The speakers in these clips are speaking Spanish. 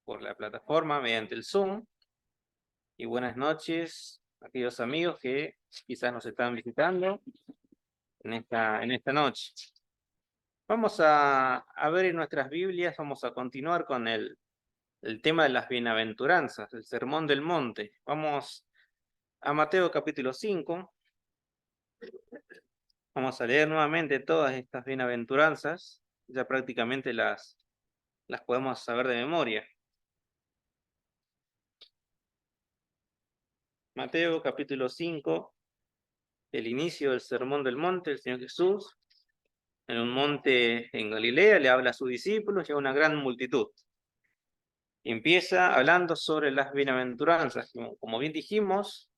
por la plataforma mediante el Zoom. Y buenas noches a aquellos amigos que quizás nos están visitando en esta noche. Vamos a ver en nuestras Biblias, vamos a continuar con el tema de las bienaventuranzas, el Sermón del Monte. Vamos a Mateo capítulo 5. Vamos a leer nuevamente todas estas bienaventuranzas. Ya prácticamente las podemos saber de memoria. Mateo capítulo 5, el inicio del Sermón del Monte, el Señor Jesús, en un monte en Galilea, le habla a sus discípulos y a una gran multitud. Y empieza hablando sobre las bienaventuranzas. Como bien dijimos,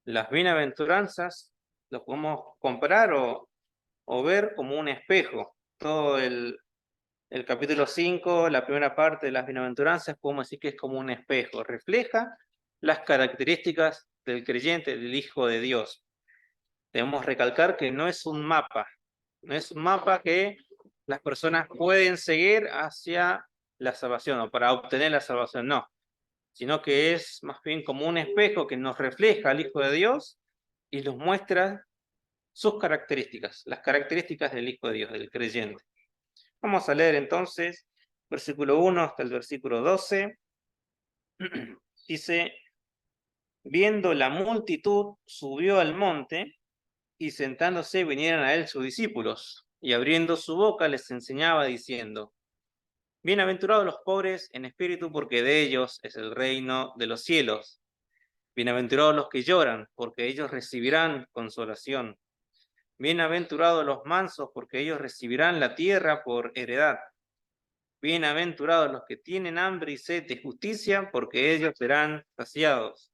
las bienaventuranzas los podemos comparar o ver como un espejo. Todo el capítulo 5, la primera parte de las bienaventuranzas, podemos decir que es como un espejo. Refleja las características del creyente, del Hijo de Dios. Debemos recalcar que no es un mapa. No es un mapa que las personas pueden seguir hacia la salvación o para obtener la salvación, no. Sino que es más bien como un espejo que nos refleja al Hijo de Dios y nos muestra sus características, las características del Hijo de Dios, del creyente. Vamos a leer entonces versículo 1 hasta el versículo 12. Dice: viendo la multitud, subió al monte, y sentándose vinieron a él sus discípulos, y abriendo su boca les enseñaba diciendo: bienaventurados los pobres en espíritu, porque de ellos es el reino de los cielos. Bienaventurados los que lloran, porque ellos recibirán consolación. Bienaventurados los mansos, porque ellos recibirán la tierra por heredad. Bienaventurados los que tienen hambre y sed de justicia, porque ellos serán saciados.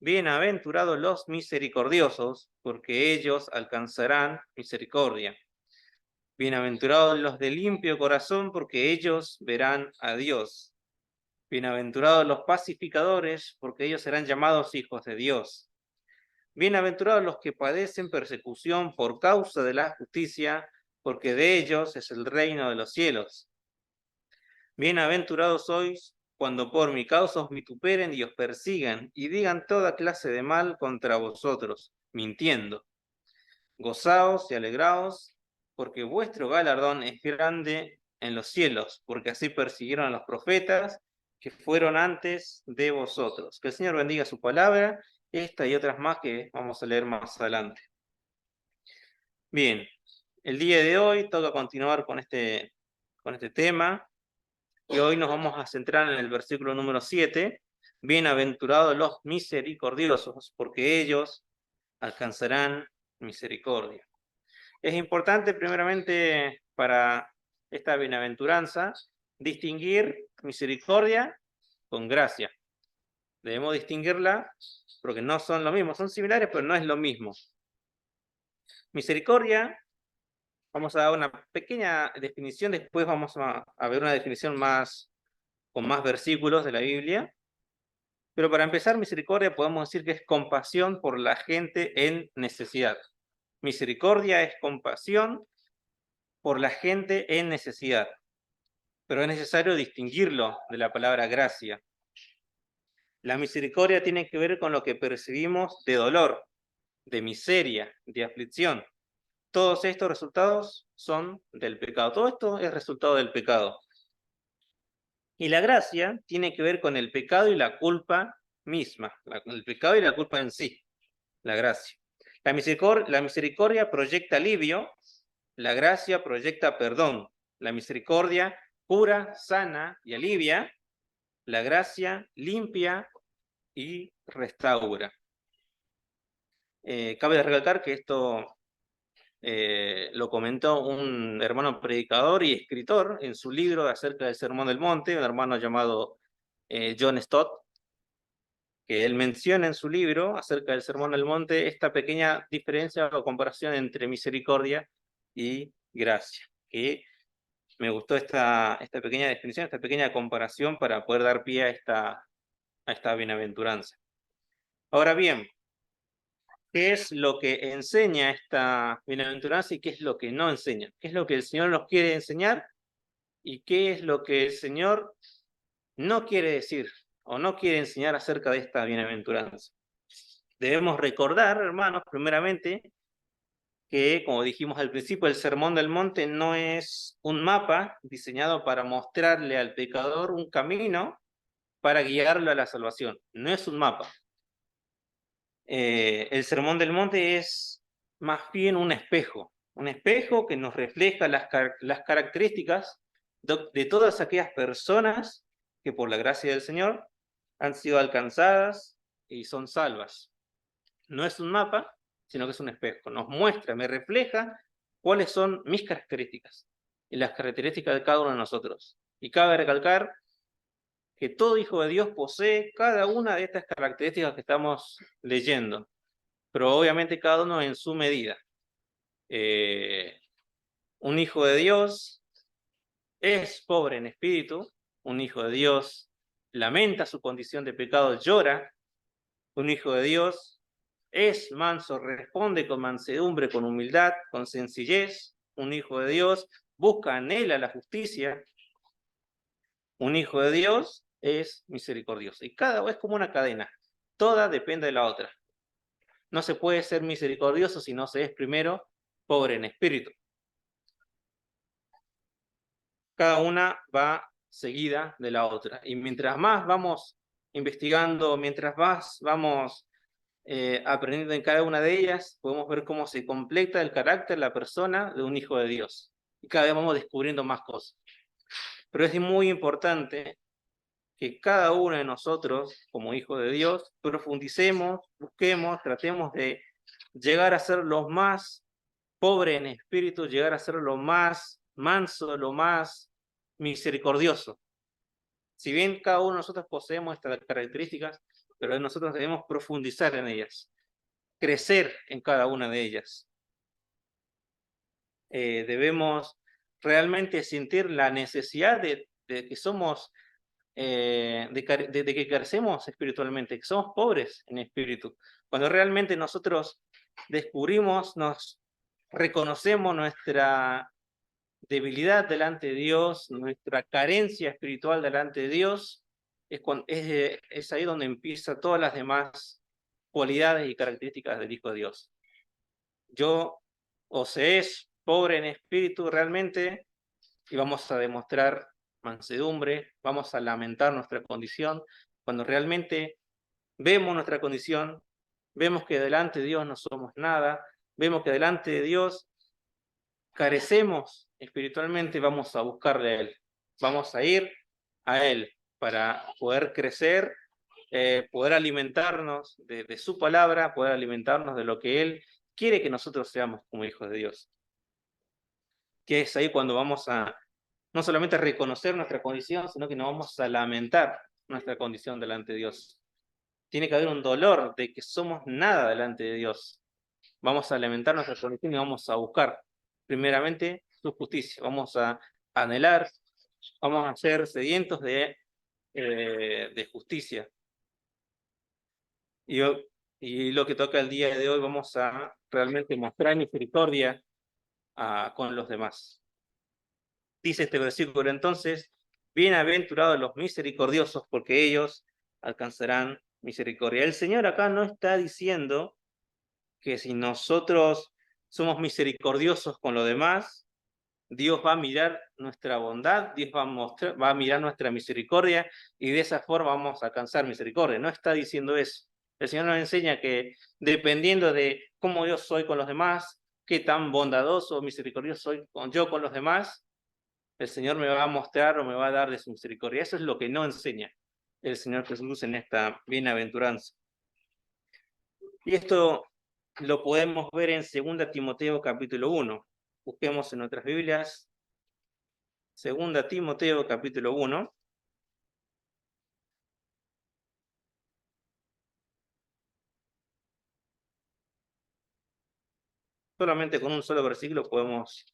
Bienaventurados los misericordiosos, porque ellos alcanzarán misericordia. Bienaventurados los de limpio corazón, porque ellos verán a Dios. Bienaventurados los pacificadores, porque ellos serán llamados hijos de Dios. Bienaventurados los que padecen persecución por causa de la justicia, porque de ellos es el reino de los cielos. Bienaventurados sois cuando por mi causa os vituperen y os persigan, y digan toda clase de mal contra vosotros, mintiendo. Gozaos y alegraos, porque vuestro galardón es grande en los cielos, porque así persiguieron a los profetas que fueron antes de vosotros. Que el Señor bendiga su palabra, esta y otras más que vamos a leer más adelante. Bien, el día de hoy toca continuar con este tema, y hoy nos vamos a centrar en el versículo número 7. Bienaventurados los misericordiosos, porque ellos alcanzarán misericordia. Es importante, primeramente, para esta bienaventuranza, distinguir misericordia con gracia. Debemos distinguirla porque no son lo mismo, son similares, pero no es lo mismo. Misericordia, vamos a dar una pequeña definición, después vamos a ver una definición con más versículos de la Biblia. Pero para empezar, misericordia podemos decir que es compasión por la gente en necesidad. Misericordia es compasión por la gente en necesidad. Pero es necesario distinguirlo de la palabra gracia. La misericordia tiene que ver con lo que percibimos de dolor, de miseria, de aflicción. Todos estos resultados son del pecado. Todo esto es resultado del pecado. Y la gracia tiene que ver con el pecado y la culpa misma, el pecado y la culpa en sí, la gracia. La misericordia proyecta alivio, la gracia proyecta perdón. La misericordia cura, sana y alivia, la gracia limpia y restaura. Cabe recalcar que esto lo comentó un hermano predicador y escritor en su libro acerca del Sermón del Monte, un hermano llamado John Stott, que él menciona en su libro acerca del Sermón del Monte esta pequeña diferencia o comparación entre misericordia y gracia, que me gustó esta pequeña definición, esta pequeña comparación para poder dar pie a esta bienaventuranza. Ahora bien, ¿qué es lo que enseña esta bienaventuranza y qué es lo que no enseña? ¿Qué es lo que el Señor nos quiere enseñar y qué es lo que el Señor no quiere decir o no quiere enseñar acerca de esta bienaventuranza. Debemos recordar, hermanos, primeramente, que, como dijimos al principio, el Sermón del Monte no es un mapa diseñado para mostrarle al pecador un camino para guiarlo a la salvación. No es un mapa. El Sermón del Monte es más bien un espejo que nos refleja las características de todas aquellas personas que por la gracia del Señor han sido alcanzadas y son salvas. No es un mapa, sino que es un espejo. Nos muestra, me refleja cuáles son mis características y las características de cada uno de nosotros. Y cabe recalcar que todo hijo de Dios posee cada una de estas características que estamos leyendo, pero obviamente cada uno en su medida. Un hijo de Dios es pobre en espíritu, un hijo de Dios lamenta su condición de pecado, llora, un hijo de Dios es manso, responde con mansedumbre, con humildad, con sencillez. Un hijo de Dios busca, anhela la justicia. Un hijo de Dios es misericordioso. Y cada vez es como una cadena. Toda depende de la otra. No se puede ser misericordioso si no se es primero pobre en espíritu. Cada una va seguida de la otra. Y mientras más vamos investigando, mientras más vamos aprendiendo en cada una de ellas, podemos ver cómo se completa el carácter, la persona de un hijo de Dios. Y cada vez vamos descubriendo más cosas. Pero es muy importante que cada uno de nosotros, como hijos de Dios, profundicemos, busquemos, tratemos de llegar a ser los más pobres en espíritu, llegar a ser lo más manso, lo más misericordioso. Si bien cada uno de nosotros poseemos estas características, pero nosotros debemos profundizar en ellas, crecer en cada una de ellas. Debemos realmente sentir la necesidad de que somos, de que carecemos espiritualmente, que somos pobres en espíritu. Cuando realmente nosotros descubrimos, nos reconocemos nuestra debilidad delante de Dios, nuestra carencia espiritual delante de Dios, es ahí donde empiezan todas las demás cualidades y características del Hijo de Dios. Yo, o se es pobre en espíritu realmente, y vamos a demostrar mansedumbre, vamos a lamentar nuestra condición, cuando realmente vemos nuestra condición, vemos que delante de Dios no somos nada, vemos que delante de Dios carecemos espiritualmente, vamos a buscarle a Él, vamos a ir a Él para poder crecer, poder alimentarnos de su palabra, poder alimentarnos de lo que Él quiere que nosotros seamos como hijos de Dios. Que es ahí cuando vamos a no solamente a reconocer nuestra condición, sino que nos vamos a lamentar nuestra condición delante de Dios. Tiene que haber un dolor de que somos nada delante de Dios. Vamos a lamentar nuestra condición y vamos a buscar primeramente su justicia. Vamos a anhelar, vamos a ser sedientos de justicia. Y lo que toca el día de hoy, vamos a realmente mostrar misericordia con los demás. Dice este versículo entonces, bienaventurados los misericordiosos, porque ellos alcanzarán misericordia. El Señor acá no está diciendo que si nosotros somos misericordiosos con los demás, Dios va a mirar nuestra bondad, Dios va a mirar nuestra misericordia y de esa forma vamos a alcanzar misericordia. No está diciendo eso. El Señor nos enseña que dependiendo de cómo yo soy con los demás, qué tan bondadoso o misericordioso soy yo con los demás, el Señor me va a mostrar o me va a dar de su misericordia. Eso es lo que no enseña el Señor Jesús en esta bienaventuranza. Y esto lo podemos ver en 2 Timoteo capítulo 1. Busquemos en nuestras Biblias 2 Timoteo capítulo 1. Solamente con un solo versículo podemos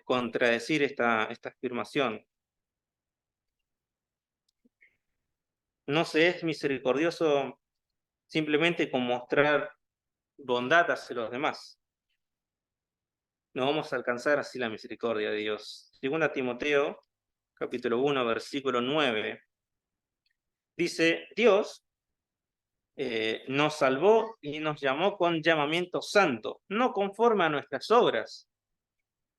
contradecir esta afirmación. No se es misericordioso simplemente con mostrar bondad hacia los demás. No vamos a alcanzar así la misericordia de Dios. 2 Timoteo capítulo 1, versículo 9. Dice, Dios nos salvó y nos llamó con llamamiento santo, no conforme a nuestras obras,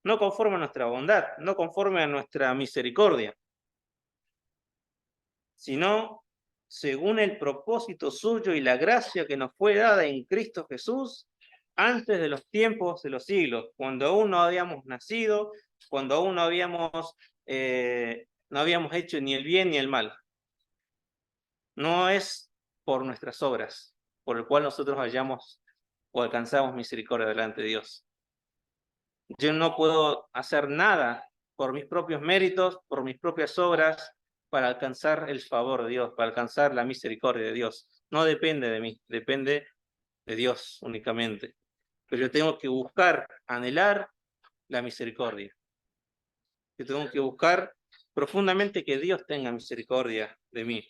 no conforme a nuestra bondad, no conforme a nuestra misericordia, sino según el propósito suyo y la gracia que nos fue dada en Cristo Jesús antes de los tiempos de los siglos, cuando aún no habíamos nacido, cuando aún no habíamos hecho ni el bien ni el mal. No es por nuestras obras, por el cual nosotros hallamos o alcanzamos misericordia delante de Dios. Yo no puedo hacer nada por mis propios méritos, por mis propias obras, para alcanzar el favor de Dios, para alcanzar la misericordia de Dios. No depende de mí, depende de Dios únicamente. Pero yo tengo que buscar, anhelar la misericordia. Yo tengo que buscar profundamente que Dios tenga misericordia de mí.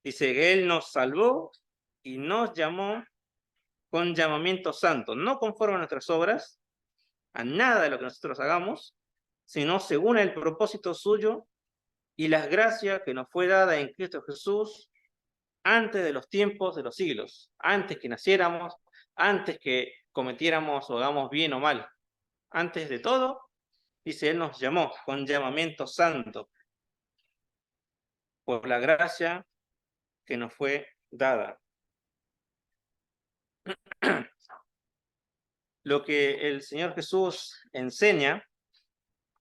Dice que Él nos salvó y nos llamó con llamamiento santo, no conforme a nuestras obras, a nada de lo que nosotros hagamos, sino según el propósito suyo y las gracias que nos fue dada en Cristo Jesús antes de los tiempos de los siglos, antes que naciéramos, antes que cometiéramos o hagamos bien o mal. Antes de todo, dice, Él nos llamó con llamamiento santo por la gracia que nos fue dada. Lo que el Señor Jesús enseña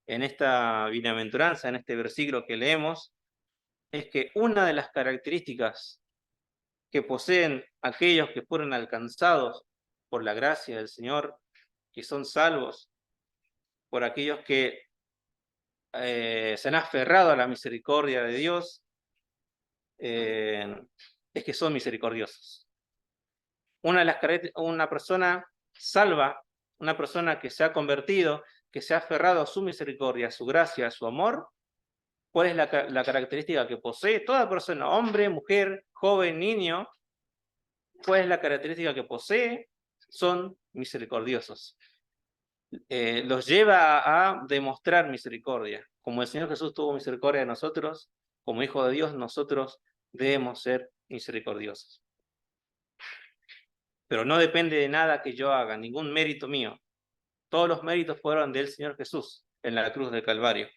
en esta bienaventuranza, en este versículo que leemos, es que una de las características que poseen aquellos que fueron alcanzados por la gracia del Señor, que son salvos, por aquellos que se han aferrado a la misericordia de Dios, es que son misericordiosos. Una persona salva, una persona que se ha convertido, que se ha aferrado a su misericordia, a su gracia, a su amor, ¿cuál es la característica que posee toda persona, hombre, mujer, joven, niño? ¿Cuál es la característica que posee? Son misericordiosos. Los lleva a demostrar misericordia. Como el Señor Jesús tuvo misericordia de nosotros, como Hijo de Dios, nosotros debemos ser misericordiosos. Pero no depende de nada que yo haga, ningún mérito mío. Todos los méritos fueron del Señor Jesús en la cruz del Calvario.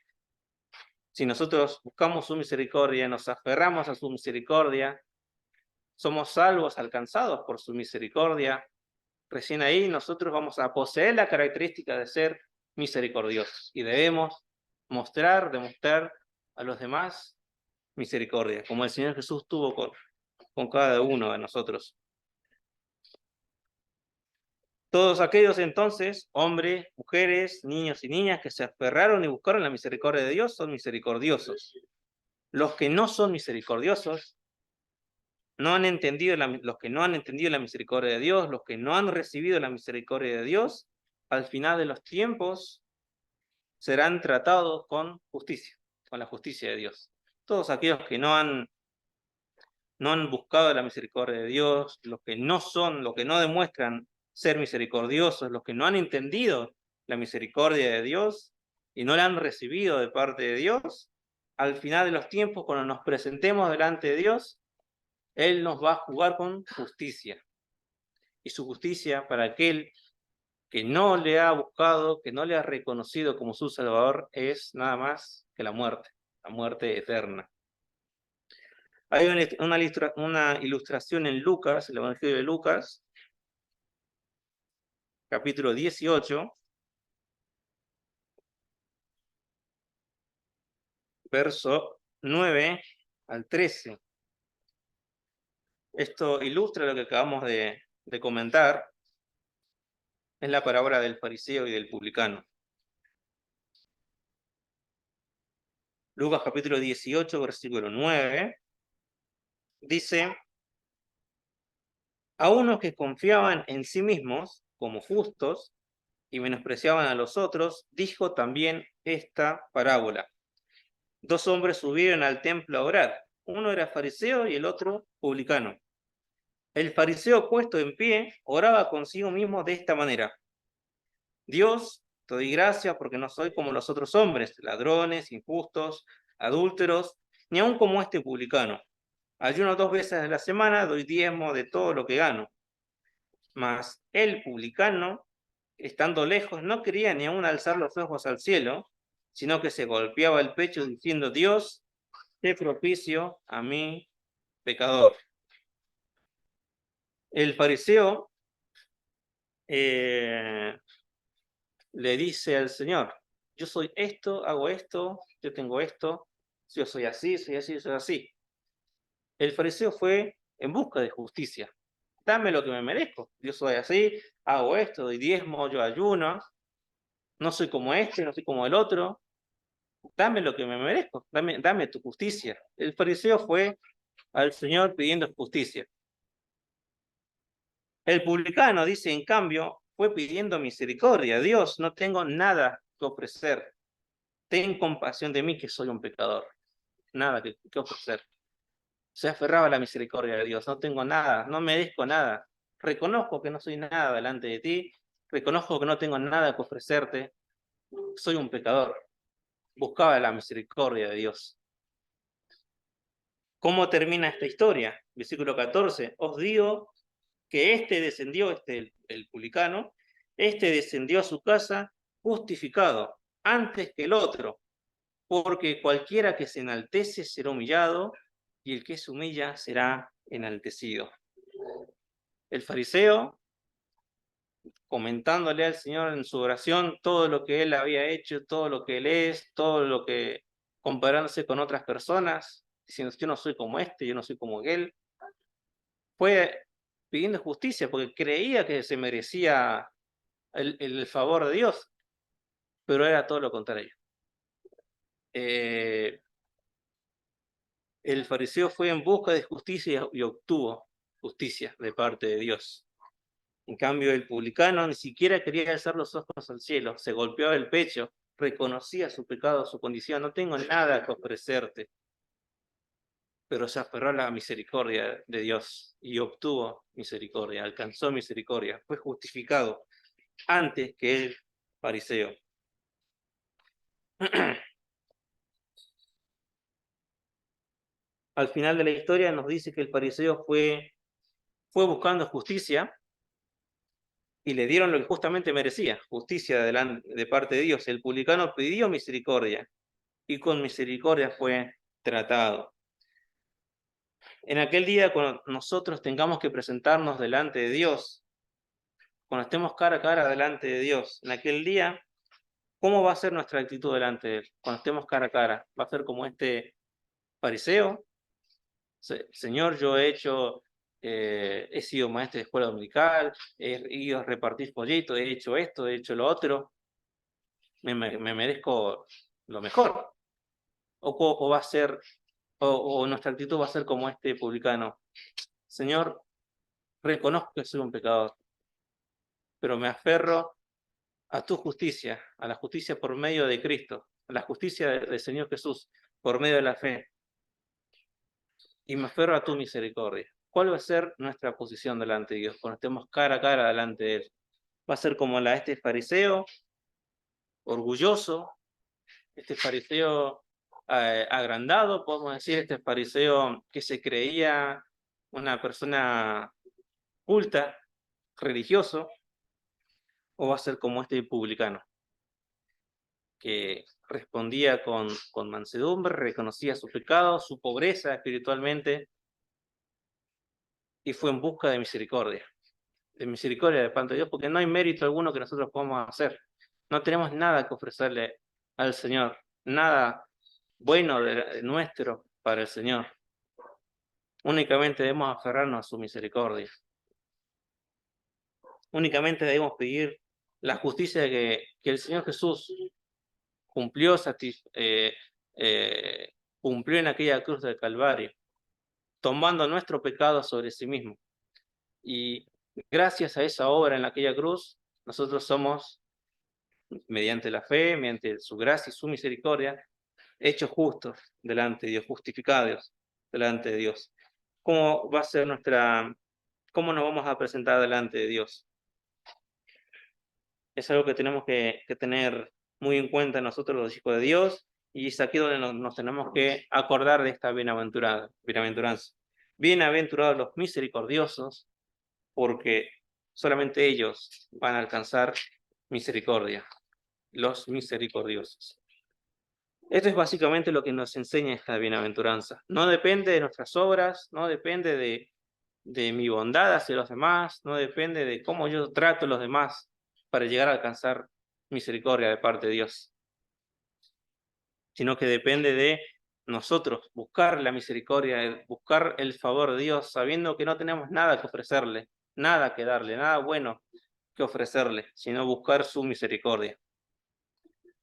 Si nosotros buscamos su misericordia, nos aferramos a su misericordia, somos salvos, alcanzados por su misericordia, recién ahí nosotros vamos a poseer la característica de ser misericordiosos y debemos demostrar a los demás misericordia, como el Señor Jesús tuvo con cada uno de nosotros. Todos aquellos entonces, hombres, mujeres, niños y niñas que se aferraron y buscaron la misericordia de Dios son misericordiosos. Los que no son misericordiosos, los que no han entendido la misericordia de Dios, los que no han recibido la misericordia de Dios, al final de los tiempos serán tratados con justicia, con la justicia de Dios. Todos aquellos que no han buscado la misericordia de Dios, los que no demuestran ser misericordiosos, los que no han entendido la misericordia de Dios y no la han recibido de parte de Dios, al final de los tiempos, cuando nos presentemos delante de Dios, Él nos va a juzgar con justicia. Y su justicia para aquel que no le ha buscado, que no le ha reconocido como su Salvador, es nada más que la muerte eterna. Hay una ilustración en Lucas, el Evangelio de Lucas, capítulo 18, verso 9 al 13. Esto ilustra lo que acabamos de comentar. Es la parábola del fariseo y del publicano. Lucas capítulo 18, versículo 9, dice: a unos que confiaban en sí mismos como justos y menospreciaban a los otros, dijo también esta parábola. Dos hombres subieron al templo a orar. Uno era fariseo y el otro publicano. El fariseo, puesto en pie, oraba consigo mismo de esta manera: Dios, Te doy gracias porque no soy como los otros hombres, ladrones, injustos, adúlteros, ni aun como este publicano. Ayuno 2 veces a la semana, doy diezmo de todo lo que gano. Mas el publicano, estando lejos, no quería ni aun alzar los ojos al cielo, sino que se golpeaba el pecho diciendo: Dios, sé propicio a mí, pecador. El fariseo le dice al Señor: yo soy esto, hago esto, yo tengo esto, yo soy así, soy así, soy así. El fariseo fue en busca de justicia. Dame lo que me merezco. Yo soy así, hago esto, doy diezmo, yo ayuno, no soy como este, no soy como el otro. Dame lo que me merezco, dame tu justicia. El fariseo fue al Señor pidiendo justicia. El publicano dice, en cambio, fue pidiendo misericordia. Dios, no tengo nada que ofrecer. Ten compasión de mí, que soy un pecador. Nada que ofrecer. Se aferraba a la misericordia de Dios. No tengo nada, no merezco nada. Reconozco que no soy nada delante de ti. Reconozco que no tengo nada que ofrecerte. Soy un pecador. Buscaba la misericordia de Dios. ¿Cómo termina esta historia? Versículo 14. Os digo que este descendió, el publicano, este descendió a su casa justificado antes que el otro, porque cualquiera que se enaltece será humillado, y el que se humilla será enaltecido. El fariseo, comentándole al Señor en su oración todo lo que él había hecho, todo lo que él es, todo lo que, comparándose con otras personas, diciendo: yo no soy como este, yo no soy como él, fue pidiendo justicia porque creía que se merecía el favor de Dios, pero era todo lo contrario. El fariseo fue en busca de justicia y obtuvo justicia de parte de Dios. En cambio, el publicano ni siquiera quería alzar los ojos al cielo, se golpeaba el pecho, reconocía su pecado, su condición: no tengo nada que ofrecerte, pero se aferró a la misericordia de Dios y obtuvo misericordia, alcanzó misericordia, fue justificado antes que el fariseo. Al final de la historia nos dice que el fariseo fue buscando justicia y le dieron lo que justamente merecía, justicia de parte de Dios. El publicano pidió misericordia y con misericordia fue tratado. En aquel día, cuando nosotros tengamos que presentarnos delante de Dios, cuando estemos cara a cara delante de Dios, en aquel día, ¿cómo va a ser nuestra actitud delante de Él? Cuando estemos cara a cara, ¿va a ser como este fariseo? Señor, yo he sido maestro de escuela dominical, he ido a repartir folletos, he hecho esto, he hecho lo otro, me merezco lo mejor. O va a ser, o nuestra actitud va a ser como este publicano: Señor, reconozco que soy un pecador, pero me aferro a tu justicia, a la justicia por medio de Cristo, a la justicia del Señor Jesús por medio de la fe, y me aferro a tu misericordia. ¿Cuál va a ser nuestra posición delante de Dios cuando estemos cara a cara delante de Él? ¿Va a ser como la de este fariseo, orgulloso, este fariseo agrandado, podemos decir, este fariseo que se creía una persona culta, religioso? ¿O va a ser como este publicano, que respondía con mansedumbre, reconocía su pecado, su pobreza espiritualmente, y fue en busca de misericordia de parte de Dios, porque no hay mérito alguno que nosotros podamos hacer? No tenemos nada que ofrecerle al Señor, nada bueno de nuestro para el Señor. Únicamente debemos aferrarnos a su misericordia. Únicamente debemos pedir la justicia que el Señor Jesús cumplió, cumplió en aquella cruz del Calvario, tomando nuestro pecado sobre sí mismo. Y gracias a esa obra en aquella cruz, nosotros somos, mediante la fe, mediante su gracia y su misericordia, hechos justos delante de Dios, justificados delante de Dios. ¿Cómo va a ser cómo nos vamos a presentar delante de Dios? Es algo que tenemos que tener muy en cuenta nosotros los hijos de Dios, y es aquí donde nos tenemos que acordar de esta bienaventuranza. Bienaventurados los misericordiosos, porque solamente ellos van a alcanzar misericordia, los misericordiosos. Esto es básicamente lo que nos enseña esta bienaventuranza. No depende de nuestras obras, no depende de mi bondad hacia los demás, no depende de cómo yo trato a los demás para llegar a alcanzar misericordia de parte de Dios, sino que depende de nosotros buscar la misericordia, buscar el favor de Dios, sabiendo que no tenemos nada que ofrecerle, nada que darle, nada bueno que ofrecerle, sino buscar su misericordia.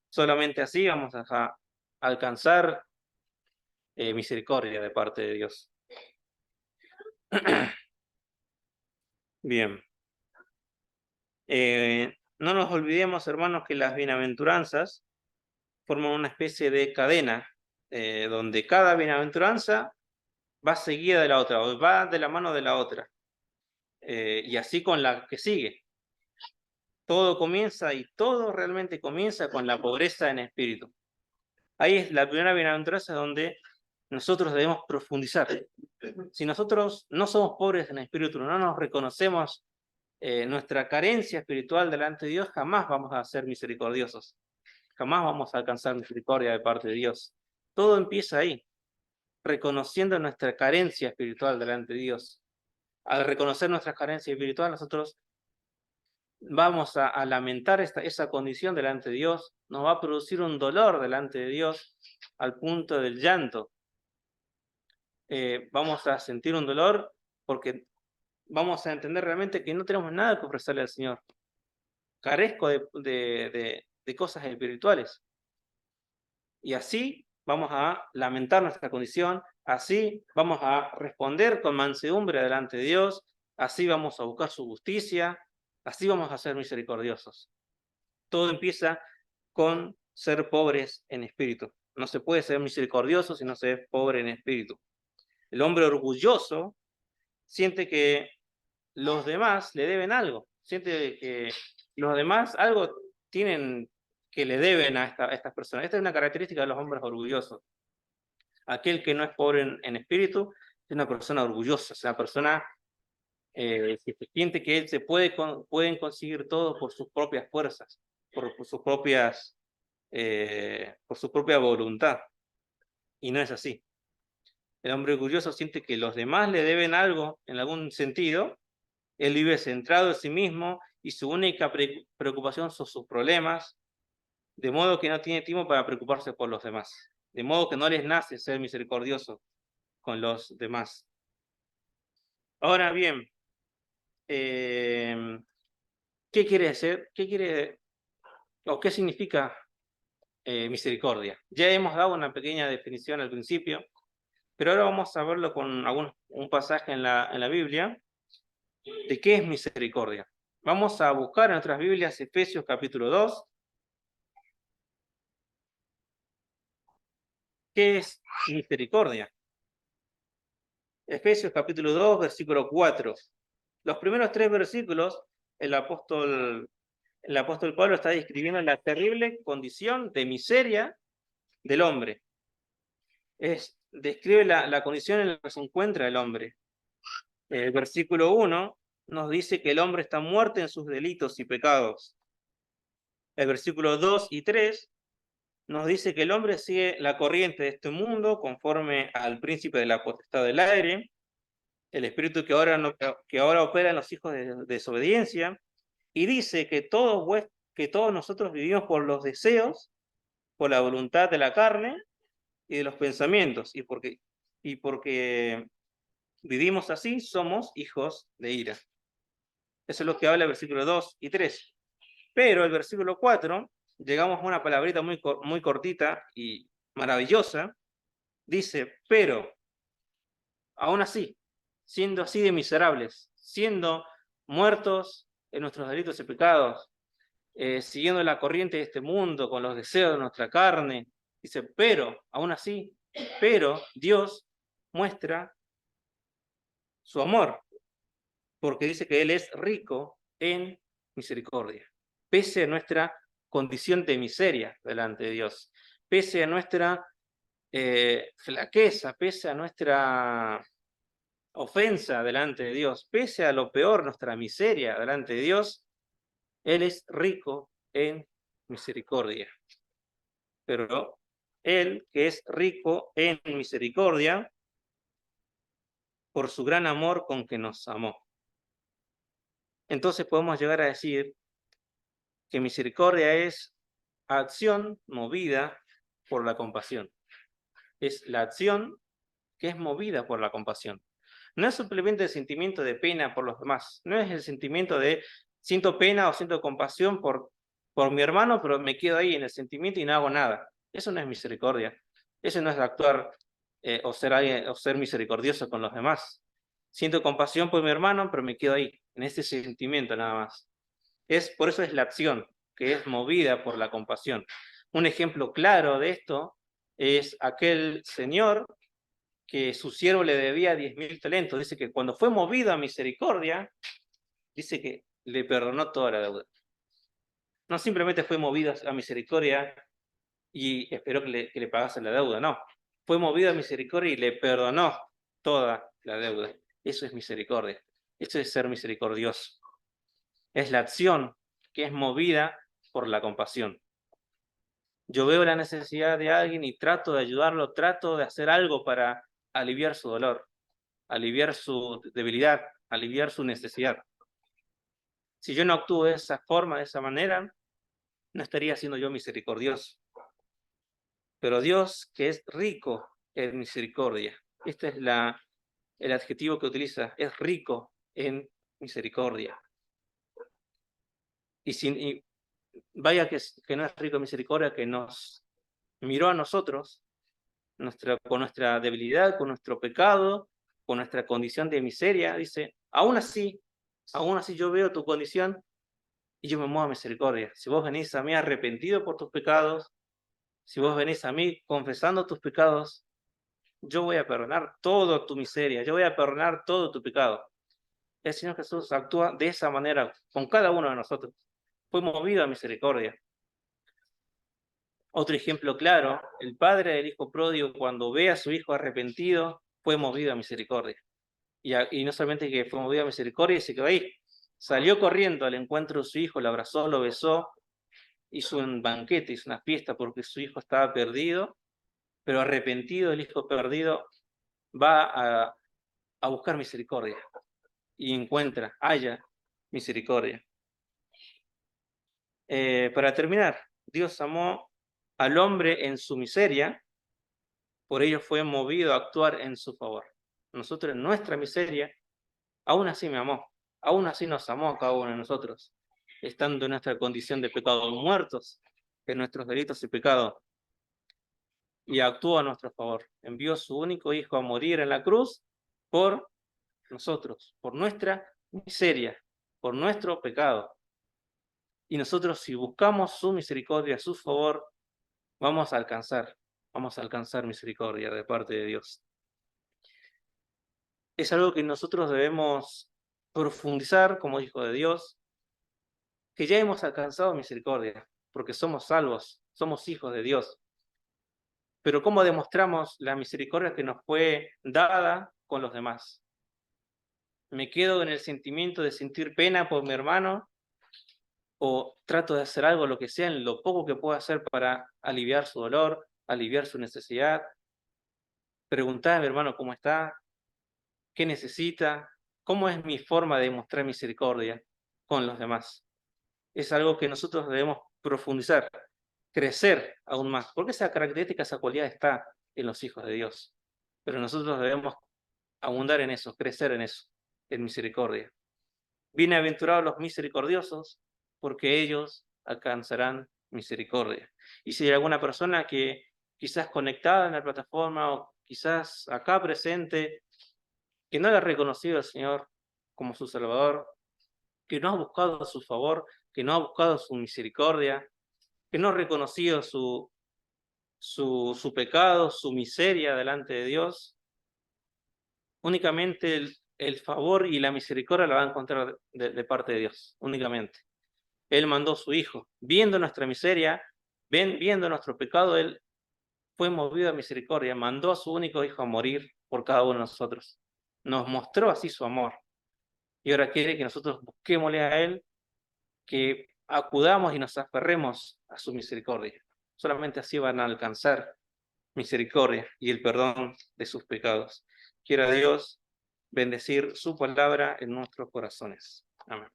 Solamente así vamos a alcanzar misericordia de parte de Dios. Bien. No nos olvidemos, hermanos, que las bienaventuranzas forman una especie de cadena, donde cada bienaventuranza va seguida de la otra, o va de la mano de la otra, y así con la que sigue. Todo comienza, y todo realmente comienza con la pobreza en espíritu. Ahí es la primera bienaventuranza donde nosotros debemos profundizar. Si nosotros no somos pobres en espíritu, no nos reconocemos nuestra carencia espiritual delante de Dios, jamás vamos a ser misericordiosos, jamás vamos a alcanzar misericordia de parte de Dios. Todo empieza ahí, reconociendo nuestra carencia espiritual delante de Dios. Al reconocer nuestra carencia espiritual, nosotros vamos a lamentar esa condición delante de Dios, nos va a producir un dolor delante de Dios al punto del llanto. Vamos a sentir un dolor porque vamos a entender realmente que no tenemos nada que ofrecerle al Señor. Carezco de cosas espirituales. Y así vamos a lamentar nuestra condición, así vamos a responder con mansedumbre delante de Dios, así vamos a buscar su justicia, así vamos a ser misericordiosos. Todo empieza con ser pobres en espíritu. No se puede ser misericordioso si no se es pobre en espíritu. El hombre orgulloso siente que los demás le deben algo, siente que los demás algo tienen que le deben a estas personas. Esta es una característica de los hombres orgullosos. Aquel que no es pobre en espíritu es una persona orgullosa, es una persona que siente que él pueden conseguir todo por sus propias fuerzas, por su propia voluntad. Y no es así. El hombre orgulloso siente que los demás le deben algo en algún sentido. Él vive centrado en sí mismo y su única preocupación son sus problemas, de modo que no tiene tiempo para preocuparse por los demás, de modo que no les nace ser misericordioso con los demás. Ahora bien, ¿qué quiere decir? ¿Qué significa misericordia? Ya hemos dado una pequeña definición al principio, pero ahora vamos a verlo con un pasaje en la Biblia de qué es misericordia. Vamos a buscar en nuestras Biblias Efesios capítulo 2. ¿Qué es misericordia? Efesios capítulo 2, versículo 4. Los primeros 3 versículos, el apóstol Pablo está describiendo la terrible condición de miseria del hombre. Describe la condición en la que se encuentra el hombre. El versículo 1 nos dice que el hombre está muerto en sus delitos y pecados. El versículo 2 y 3 nos dice que el hombre sigue la corriente de este mundo conforme al príncipe de la potestad del aire, el espíritu que ahora opera en los hijos de desobediencia, y dice que todos nosotros vivimos por los deseos, por la voluntad de la carne y de los pensamientos, y porque vivimos así, somos hijos de ira. Eso es lo que habla el versículo 2 y 3. Pero el versículo 4, llegamos a una palabrita muy cortita y maravillosa, dice, pero, aún así, siendo así de miserables, siendo muertos en nuestros delitos y pecados, siguiendo la corriente de este mundo, con los deseos de nuestra carne, dice, pero, aún así, pero Dios muestra su amor, porque dice que Él es rico en misericordia. pese a nuestra condición de miseria delante de Dios, pese a nuestra flaqueza, pese a nuestra ofensa delante de Dios, pese a lo peor, nuestra miseria delante de Dios, Él es rico en misericordia. Pero Él, que es rico en misericordia, por su gran amor con que nos amó. Entonces podemos llegar a decir que misericordia es acción movida por la compasión. Es la acción que es movida por la compasión. No es simplemente el sentimiento de pena por los demás, no es el sentimiento de siento pena o siento compasión por mi hermano, pero me quedo ahí en el sentimiento y no hago nada. Eso no es misericordia. Eso no es actuar o ser misericordioso con los demás. Siento compasión por mi hermano, pero me quedo ahí, en ese sentimiento nada más. Por eso es la acción, que es movida por la compasión. Un ejemplo claro de esto es aquel señor que su siervo le debía 10.000 talentos. Dice que cuando fue movido a misericordia, dice que le perdonó toda la deuda. No simplemente fue movido a misericordia y esperó que le pagase la deuda, no. Fue movido a misericordia y le perdonó toda la deuda. Eso es misericordia. Eso es ser misericordioso. Es la acción que es movida por la compasión. Yo veo la necesidad de alguien y trato de ayudarlo, trato de hacer algo para aliviar su dolor, aliviar su debilidad, aliviar su necesidad. Si yo no actúo de esa forma, de esa manera, no estaría siendo yo misericordioso. Pero Dios, que es rico en misericordia, este es el adjetivo que utiliza, es rico en misericordia. Y vaya que no es rico en misericordia, que nos miró a nosotros, con nuestra debilidad, con nuestro pecado, con nuestra condición de miseria, dice, aún así yo veo tu condición y yo me muevo a misericordia. Si vos venís a mí arrepentido por tus pecados, si vos venís a mí confesando tus pecados, yo voy a perdonar toda tu miseria, yo voy a perdonar todo tu pecado. El Señor Jesús actúa de esa manera con cada uno de nosotros. Fue movido a misericordia. Otro ejemplo claro, el padre del hijo pródigo, cuando ve a su hijo arrepentido, fue movido a misericordia. Y no solamente que fue movido a misericordia y se quedó ahí, salió corriendo al encuentro de su hijo, lo abrazó, lo besó, hizo un banquete, hizo una fiesta porque su hijo estaba perdido, pero arrepentido, el hijo perdido va a buscar misericordia y halla misericordia. Para terminar, Dios amó al hombre en su miseria, por ello fue movido a actuar en su favor. Nosotros en nuestra miseria, aún así me amó, aún así nos amó a cada uno de nosotros, estando en nuestra condición de pecados muertos en nuestros delitos y pecados, y actuó a nuestro favor. Envió su único hijo a morir en la cruz por nosotros, por nuestra miseria, por nuestro pecado. Y nosotros, si buscamos su misericordia, su favor, vamos a alcanzar misericordia de parte de Dios. Es algo que nosotros debemos profundizar como hijos de Dios, que ya hemos alcanzado misericordia, porque somos salvos, somos hijos de Dios. Pero ¿cómo demostramos la misericordia que nos fue dada con los demás? ¿Me quedo en el sentimiento de sentir pena por mi hermano? ¿O trato de hacer algo, lo que sea, en lo poco que puedo hacer para aliviar su dolor, aliviar su necesidad? Preguntar a mi hermano cómo está, qué necesita, cómo es mi forma de mostrar misericordia con los demás. Es algo que nosotros debemos profundizar, crecer aún más, porque esa característica, esa cualidad está en los hijos de Dios. Pero nosotros debemos abundar en eso, crecer en eso, en misericordia. Bienaventurados los misericordiosos, porque ellos alcanzarán misericordia. Y si hay alguna persona que quizás conectada en la plataforma o quizás acá presente, que no le ha reconocido al Señor como su Salvador, que no ha buscado su favor, que no ha buscado su misericordia, que no ha reconocido su pecado, su miseria delante de Dios, únicamente el favor y la misericordia la va a encontrar de parte de Dios, únicamente. Él mandó a su Hijo. Viendo nuestra miseria, viendo nuestro pecado, Él fue movido a misericordia, mandó a su único Hijo a morir por cada uno de nosotros. Nos mostró así su amor. Y ahora quiere que nosotros busquémosle a Él, que acudamos y nos aferremos a su misericordia. Solamente así van a alcanzar misericordia y el perdón de sus pecados. Quiera Dios bendecir su palabra en nuestros corazones. Amén.